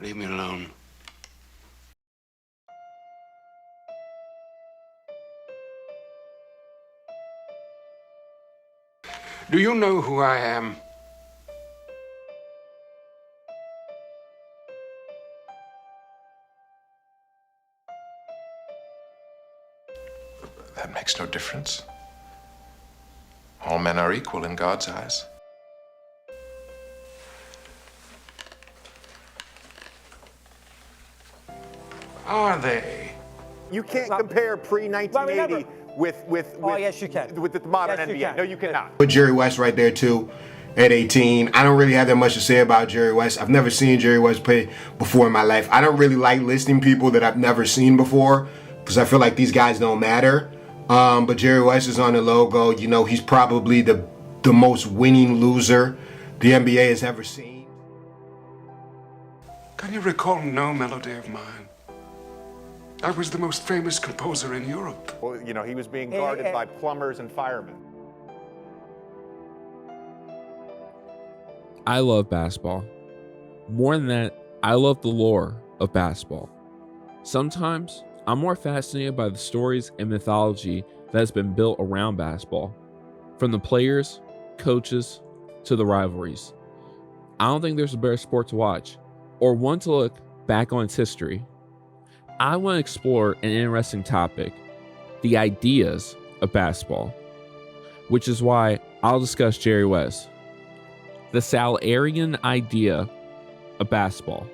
Leave me alone. Do you know who I am? That makes no difference. All men are equal in God's eyes. Are they? You can't compare pre-1980 with Oh, yes, you can. with the modern Yes, you NBA. can. No, you cannot. Put Jerry West right there too at 18. I don't really have that much to say about Jerry West. I've never seen Jerry West play before in my life. I don't really like listing people that I've never seen before because I feel like these guys don't matter. But Jerry West is on the logo. You know, he's probably the most winning loser the NBA has ever seen. Can you recall no melody of mine? I was the most famous composer in Europe. Well, you know, he was being guarded by plumbers and firemen. I love basketball. More than that, I love the lore of basketball. Sometimes I'm more fascinated by the stories and mythology that has been built around basketball, from the players, coaches, to the rivalries. I don't think there's a better sport to watch or one to look back on its history. I want to explore an interesting topic, the ideas of basketball, which is why I'll discuss Jerry West, the Salierian idea of basketball.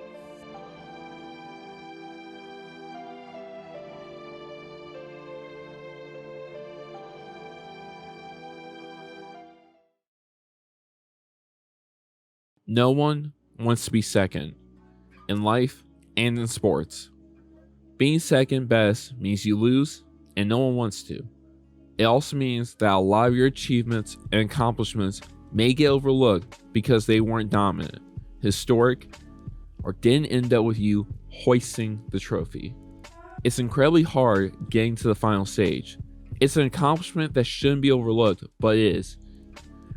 No one wants to be second in life and in sports. Being second best means you lose, and no one wants to. It also means that a lot of your achievements and accomplishments may get overlooked because they weren't dominant, historic, or didn't end up with you hoisting the trophy. It's incredibly hard getting to the final stage. It's an accomplishment that shouldn't be overlooked, but it is.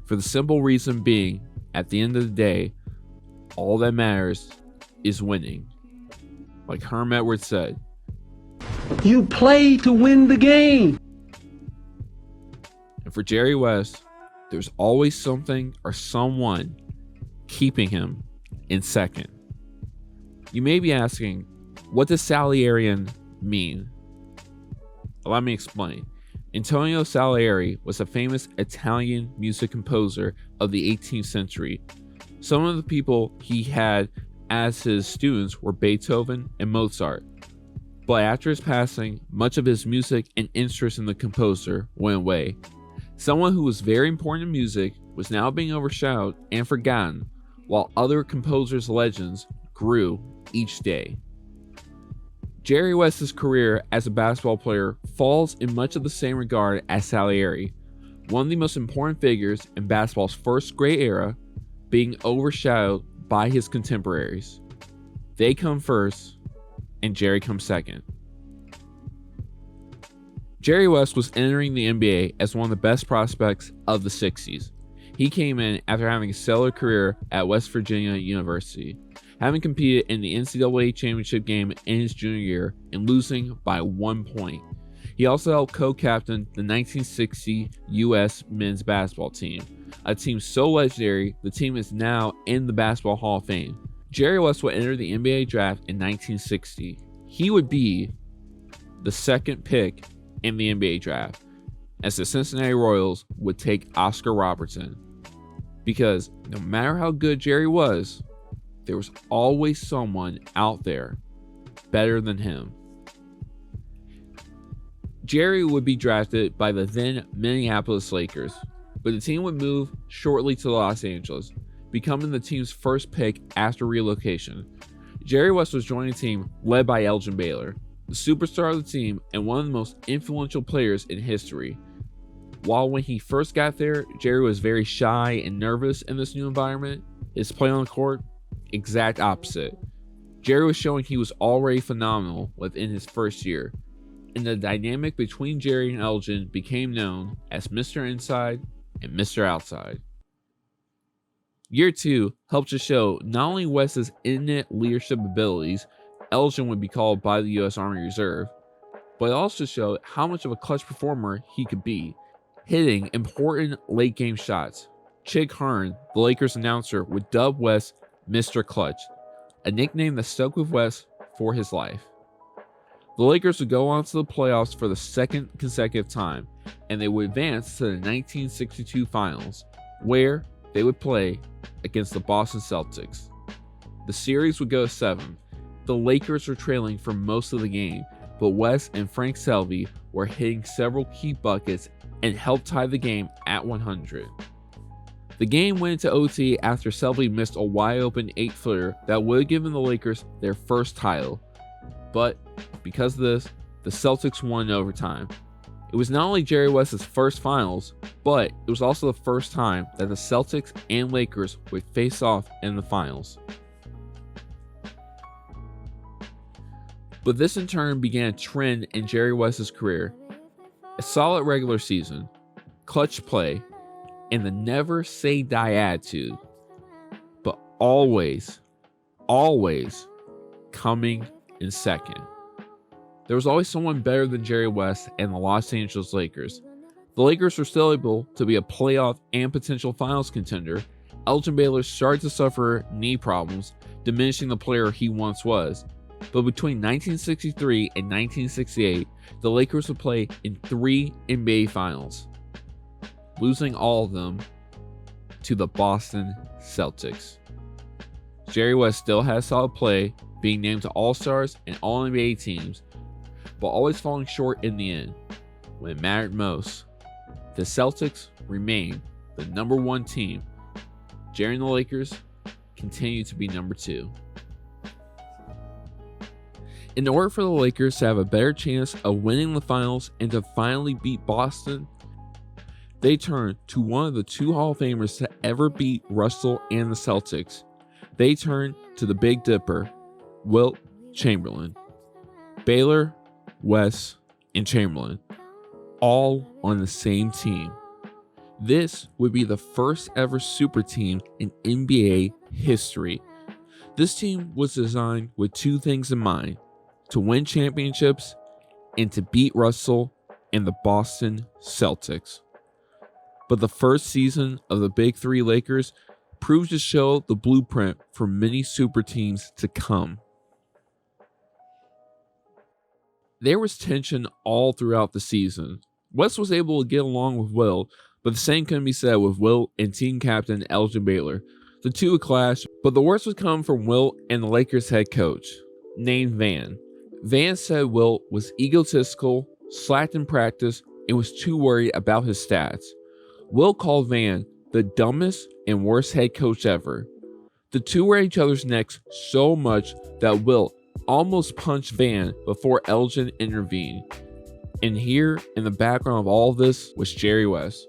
For the simple reason being, at the end of the day, all that matters is winning. Like Herm Edwards said, you play to win the game. and for Jerry West, there's always something or someone keeping him in second. You may be asking, what does Salierian mean? Let me explain. Antonio Salieri was a famous Italian music composer of the 18th century. Some of the people he had as his students were Beethoven and Mozart. But after his passing, much of his music and interest in the composer went away. Someone who was very important in music was now being overshadowed and forgotten, while other composers' legends grew each day. Jerry West's career as a basketball player falls in much of the same regard as Salieri, one of the most important figures in basketball's first great era, being overshadowed by his contemporaries. They come first, and Jerry comes second. Jerry West was entering the NBA as one of the best prospects of the 60s. He came in after having a stellar career at West Virginia University, having competed in the NCAA championship game in his junior year and losing by 1 point. He also helped co-captain the 1960 U.S. men's basketball team, a team so legendary the team is now in the Basketball Hall of Fame. Jerry West would enter the NBA draft in 1960. He would be the second pick in the NBA draft, as the Cincinnati Royals would take Oscar Robertson. Because no matter how good Jerry was, there was always someone out there better than him. Jerry would be drafted by the then Minneapolis Lakers, but the team would move shortly to Los Angeles, becoming the team's first pick after relocation. Jerry West was joining a team led by Elgin Baylor, the superstar of the team and one of the most influential players in history. While when he first got there, Jerry was very shy and nervous in this new environment, his play on the court, exact opposite. Jerry was showing he was already phenomenal within his first year, and the dynamic between Jerry and Elgin became known as Mr. Inside and Mr. Outside. Year 2 helped to show not only West's innate leadership abilities, Elgin would be called by the U.S. Army Reserve, but it also showed how much of a clutch performer he could be, hitting important late game shots. Chick Hearn, the Lakers announcer, would dub West Mr. Clutch, a nickname that stuck with West for his life. The Lakers would go on to the playoffs for the second consecutive time, and they would advance to the 1962 finals, where they would play against the Boston Celtics. The series would go 7. The Lakers were trailing for most of the game, but West and Frank Selby were hitting several key buckets and helped tie the game at 100. The game went into OT after Selby missed a wide-open 8-footer that would have given the Lakers their first title. But because of this, the Celtics won in overtime. It was not only Jerry West's first finals, but it was also the first time that the Celtics and Lakers would face off in the finals. But this in turn began a trend in Jerry West's career. A solid regular season, clutch play, and the never say die attitude, but always coming in second. There was always someone better than Jerry West and the Los Angeles Lakers. The Lakers were still able to be a playoff and potential finals contender. Elgin Baylor started to suffer knee problems, diminishing the player he once was. But between 1963 and 1968, the Lakers would play in 3 NBA finals, losing all of them to the Boston Celtics. Jerry West still had solid play, being named to All-Stars and All-NBA teams, but always falling short in the end. When it mattered most, the Celtics remained the number 1 team. Jerry and the Lakers continued to be number 2. In order for the Lakers to have a better chance of winning the finals and to finally beat Boston, they turned to one of the 2 Hall of Famers to ever beat Russell and the Celtics. They turned to the Big Dipper, Wilt Chamberlain. Baylor, West, and Chamberlain, all on the same team. This would be the first ever super team in NBA history. This team was designed with 2 things in mind: to win championships and to beat Russell and the Boston Celtics. But the first season of the Big 3 Lakers proved to show the blueprint for many super teams to come. There was tension all throughout the season. West was able to get along with Will, but the same couldn't be said with Wilt and team captain Elgin Baylor. The 2 would clash, but the worst would come from Wilt and the Lakers head coach, named Van. Van said Wilt was egotistical, slacked in practice, and was too worried about his stats. Wilt called Van the dumbest and worst head coach ever. The 2 were at each other's necks so much that Wilt almost punched Van before Elgin intervened. And here, in the background of all of this, was Jerry West,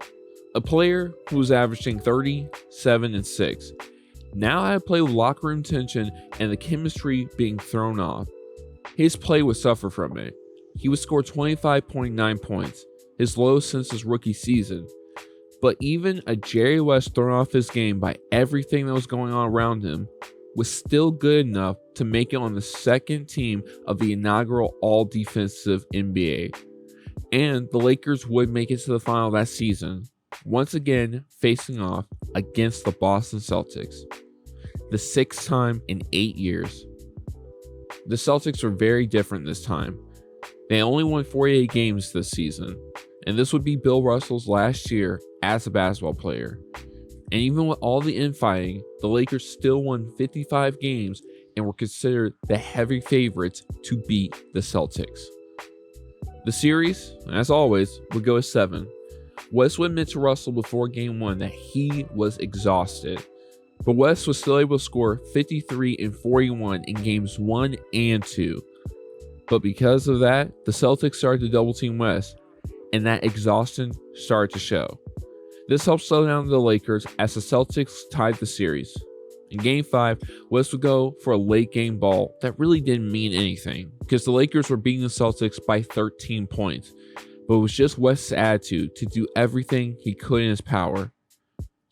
a player who was averaging 30, 7, and 6. Now had to play with locker room tension and the chemistry being thrown off. His play would suffer from it. He would score 25.9 points, his lowest since his rookie season. But even a Jerry West thrown off his game by everything that was going on around him was still good enough to make it on the second team of the inaugural all-defensive NBA. And the Lakers would make it to the final that season, once again facing off against the Boston Celtics, the 6th time in 8 years. The Celtics were very different this time. They only won 48 games this season, and this would be Bill Russell's last year as a basketball player. And even with all the infighting, the Lakers still won 55 games and were considered the heavy favorites to beat the Celtics. The series, as always, would go as 7. West would admit to Russell before Game 1 that he was exhausted, but West was still able to score 53 and 41 in Games 1 and 2. But because of that, the Celtics started to double team West, and that exhaustion started to show. This helped slow down the Lakers as the Celtics tied the series. In Game 5, West would go for a late game ball that really didn't mean anything because the Lakers were beating the Celtics by 13 points, but it was just West's attitude to do everything he could in his power.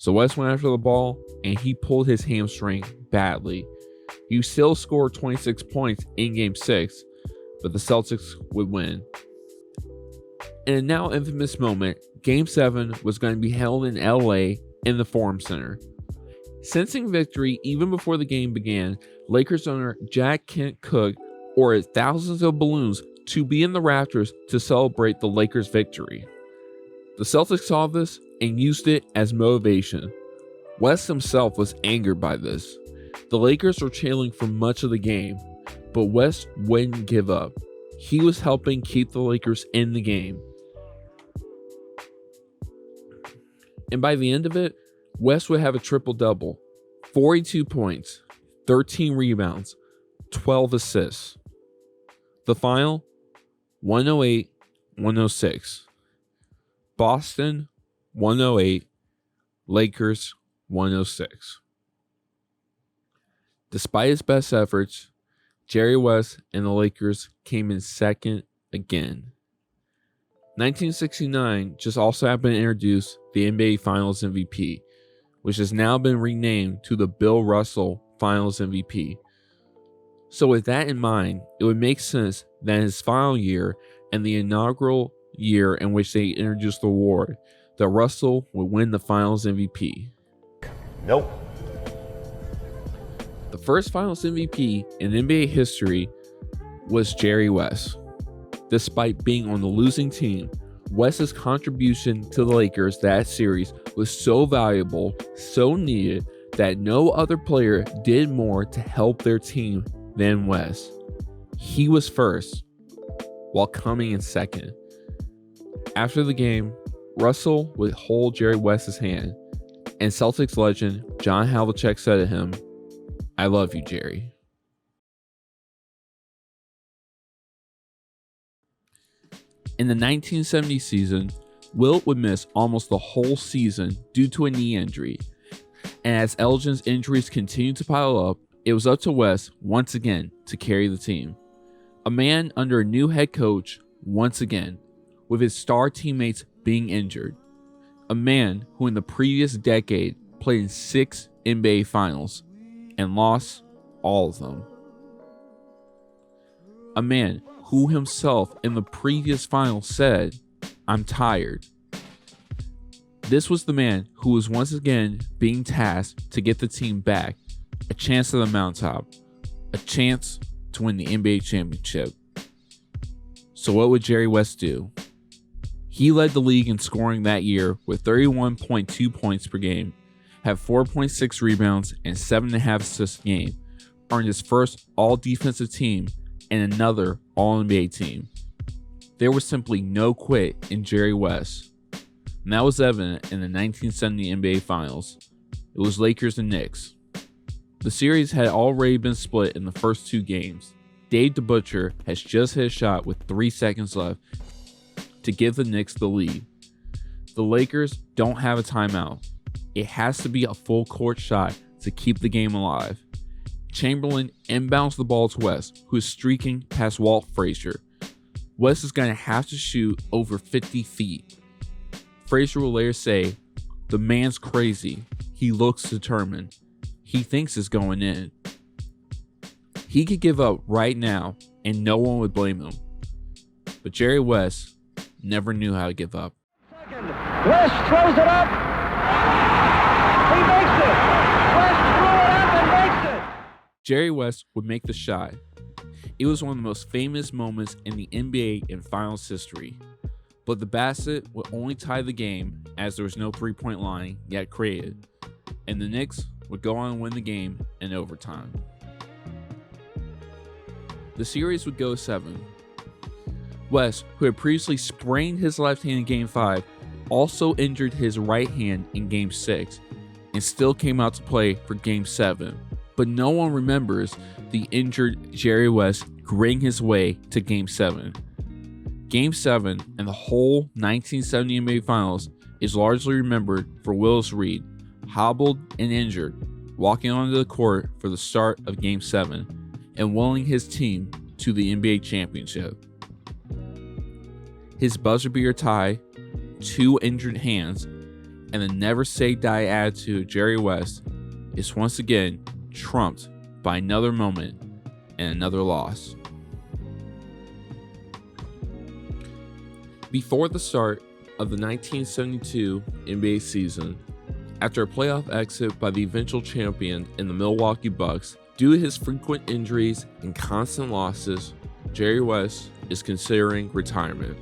So West went after the ball, and he pulled his hamstring badly. He still scored 26 points in Game 6, but the Celtics would win. In a now infamous moment, Game 7 was going to be held in LA in the Forum Center. Sensing victory even before the game began, Lakers owner Jack Kent Cooke ordered thousands of balloons to be in the rafters to celebrate the Lakers' victory. The Celtics saw this and used it as motivation. West himself was angered by this. The Lakers were trailing for much of the game, but West wouldn't give up. He was helping keep the Lakers in the game. And by the end of it, West would have a triple-double, 42 points, 13 rebounds, 12 assists. The final, 108-106. Boston, 108. Lakers, 106. Despite his best efforts, Jerry West and the Lakers came in second again. 1969 just also happened to introduce the NBA Finals MVP, which has now been renamed to the Bill Russell Finals MVP. So with that in mind, it would make sense that in his final year and the inaugural year in which they introduced the award, that Russell would win the Finals MVP. Nope. The first Finals MVP in NBA history was Jerry West. Despite being on the losing team, West's contribution to the Lakers that series was so valuable, so needed, that no other player did more to help their team than West. He was first, while coming in second. After the game, Russell would hold Jerry West's hand, and Celtics legend John Havlicek said to him, "I love you, Jerry." In the 1970 season, Wilt would miss almost the whole season due to a knee injury. And as Elgin's injuries continued to pile up, it was up to West once again to carry the team. A man under a new head coach once again, with his star teammates being injured. A man who in the previous decade played in 6 NBA Finals and lost all of them. A man who himself in the previous final said, "I'm tired." This was the man who was once again being tasked to get the team back, a chance at the mountaintop, a chance to win the NBA championship. So what would Jerry West do? He led the league in scoring that year with 31.2 points per game, had 4.6 rebounds and 7.5 assists a game, earned his first all-defensive team and another All-NBA team. There was simply no quit in Jerry West, and that was evident in the 1970 NBA Finals. It was Lakers and Knicks. The series had already been split in the first 2 games. Dave DeButcher has just hit a shot with 3 seconds left to give the Knicks the lead. The Lakers don't have a timeout. It has to be a full court shot to keep the game alive. Chamberlain inbounds the ball to West, who is streaking past Walt Frazier. West is going to have to shoot over 50 feet. Frazier will later say, "The man's crazy. He looks determined. He thinks it's going in." He could give up right now and no one would blame him. But Jerry West never knew how to give up. West throws it up. He makes it. West threw it up and makes it. Jerry West would make the shot. It was one of the most famous moments in the NBA in Finals history. But the basket would only tie the game as there was no three-point line yet created. And the Knicks would go on and win the game in overtime. The series would go 7. West, who had previously sprained his left hand in Game 5, also injured his right hand in Game 6 and still came out to play for Game 7. But no one remembers the injured Jerry West gritting his way to Game 7. Game 7 and the whole 1970 NBA Finals is largely remembered for Willis Reed, hobbled and injured, walking onto the court for the start of Game 7 and willing his team to the NBA championship. His buzzer beater tie, 2 injured hands, and the never say die attitude of Jerry West is once again trumped by another moment and another loss. Before the start of the 1972 NBA season, after a playoff exit by the eventual champion in the Milwaukee Bucks, due to his frequent injuries and constant losses, Jerry West is considering retirement.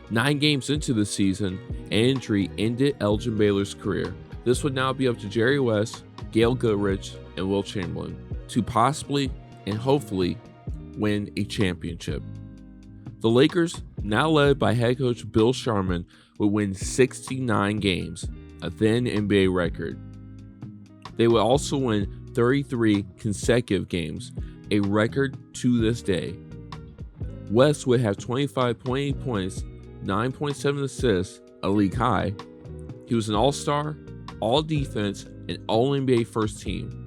9 games into the season, an injury ended Elgin Baylor's career. This would now be up to Jerry West, Gail Goodrich, and Will Chamberlain to possibly and hopefully win a championship. The Lakers, now led by head coach Bill Sharman, would win 69 games, a then NBA record. They would also win 33 consecutive games, a record to this day. West would have 25.8 points, 9.7 assists, a league high. He was an all-star, all-defense, and all-NBA first team.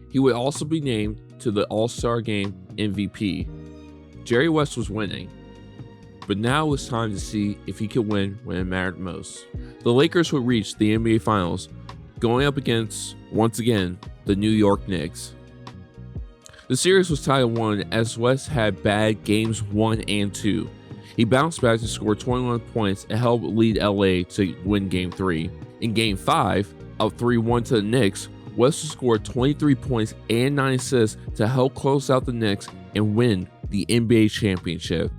He would also be named to the All-Star Game MVP. Jerry West was winning, but now it was time to see if he could win when it mattered most. The Lakers would reach the NBA Finals, going up against, once again, the New York Knicks. The series was tied at 1 as West had bad games 1 and 2. He bounced back to score 21 points and helped lead LA to win Game 3. In Game 5, up 3-1 to the Knicks, West would score 23 points and 9 assists to help close out the Knicks and win the NBA championship.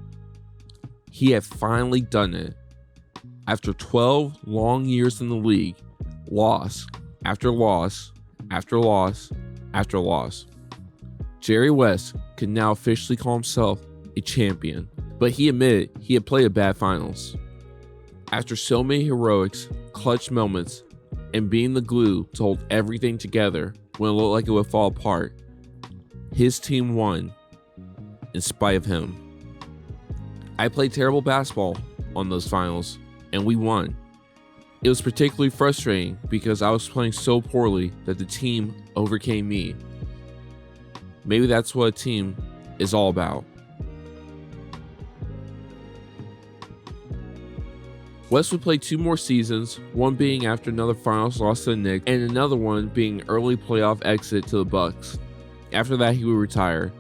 He had finally done it. After 12 long years in the league, loss after loss after loss after loss, Jerry West could now officially call himself a champion, but he admitted he had played a bad finals. After so many heroics, clutch moments, and being the glue to hold everything together when it looked like it would fall apart, his team won in spite of him. I played terrible basketball on those finals, and we won. It was particularly frustrating because I was playing so poorly that the team overcame me. Maybe that's what a team is all about. West would play 2 more seasons, one being after another finals loss to the Knicks, and another one being an early playoff exit to the Bucks. After that, he would retire.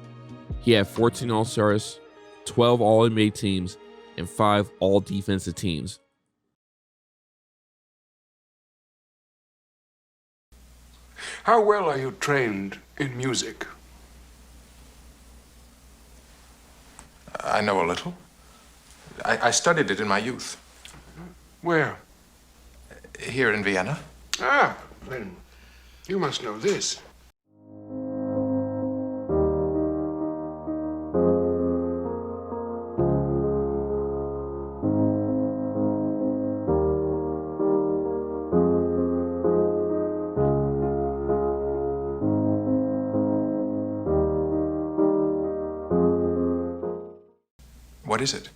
He had 14 All-Stars, 12 All-NBA teams, and 5 All-Defensive teams. How well are you trained in music? I know a little. I studied it in my youth. Where? Here in Vienna. Ah, then you must know this. What is it?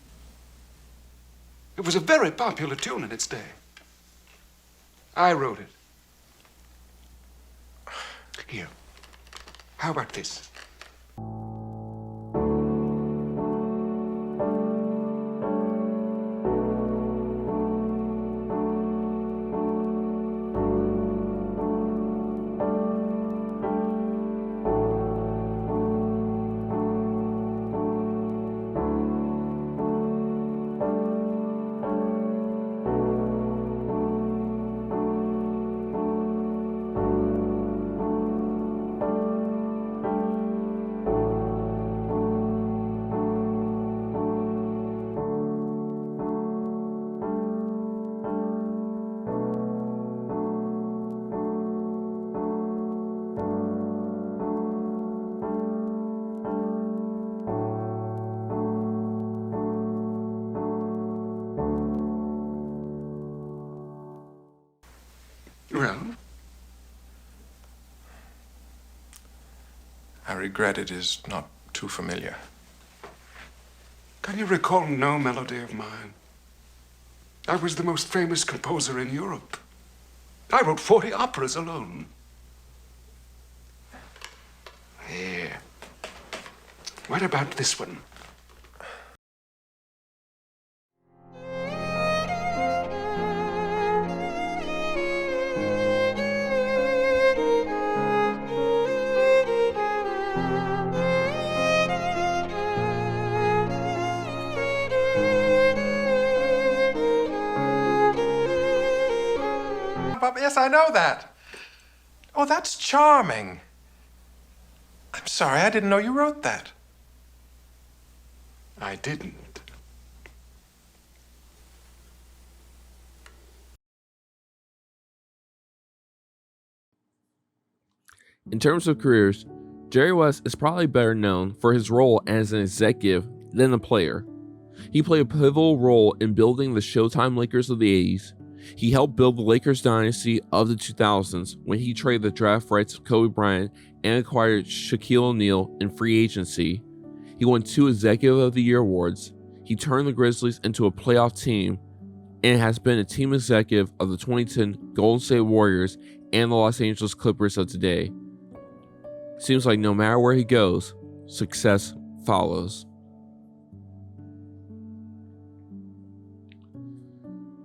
It was a very popular tune in its day. I wrote it. Here. How about this? Well? I regret it is not too familiar. Can you recall no melody of mine? I was the most famous composer in Europe. I wrote 40 operas alone. Here. What about this one? Papa. Yes, I know that. Oh, that's charming. I'm sorry, I didn't know you wrote that. I didn't. In terms of careers, Jerry West is probably better known for his role as an executive than a player. He played a pivotal role in building the Showtime Lakers of the 80s. He helped build the Lakers dynasty of the 2000s when he traded the draft rights of Kobe Bryant and acquired Shaquille O'Neal in free agency. He won 2 Executive of the Year awards. He turned the Grizzlies into a playoff team and has been a team executive of the 2010 Golden State Warriors and the Los Angeles Clippers of today. Seems like no matter where he goes, success follows.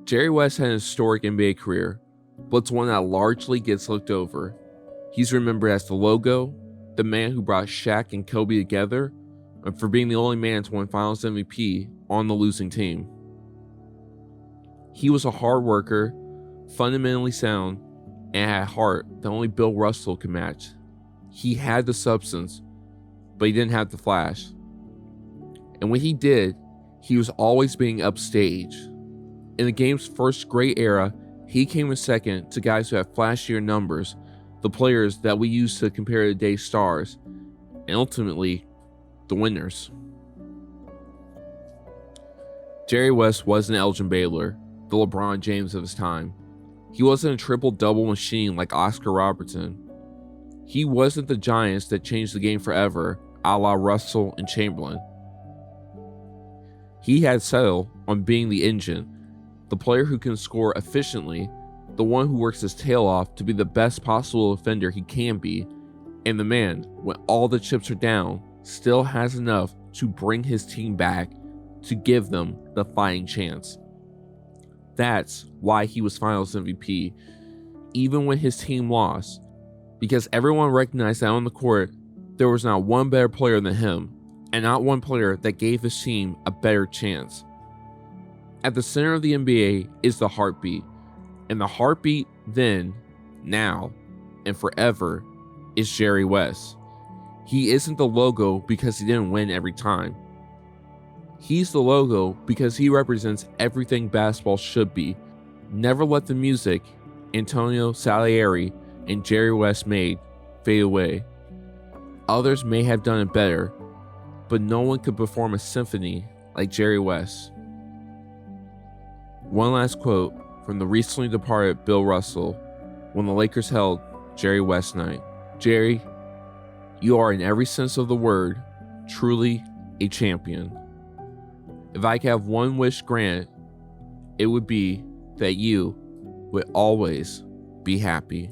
Jerry West had an historic NBA career, but it's one that largely gets looked over. He's remembered as the logo, the man who brought Shaq and Kobe together, and for being the only man to win Finals MVP on the losing team. He was a hard worker, fundamentally sound, and had a heart that only Bill Russell could match. He had the substance, but he didn't have the flash. And when he did, he was always being upstaged. In the game's first great era, he came in second to guys who had flashier numbers, the players that we use to compare today's stars, and ultimately, the winners. Jerry West wasn't Elgin Baylor, the LeBron James of his time. He wasn't a triple-double machine like Oscar Robertson. He wasn't the Giants that changed the game forever, a la Russell and Chamberlain. He had settled on being the engine, the player who can score efficiently, the one who works his tail off to be the best possible defender he can be, and the man, when all the chips are down, still has enough to bring his team back to give them the fighting chance. That's why he was Finals MVP, even when his team lost, because everyone recognized that on the court, there was not one better player than him, and not one player that gave his team a better chance. At the center of the NBA is the heartbeat, and the heartbeat then, now, and forever is Jerry West. He isn't the logo because he didn't win every time. He's the logo because he represents everything basketball should be. Never let the music Antonio Salieri and Jerry West made fade away. Others may have done it better, but no one could perform a symphony like Jerry West. One last quote from the recently departed Bill Russell when the Lakers held Jerry West Night. Jerry, you are in every sense of the word truly a champion. If I could have one wish granted, it would be that you would always be happy.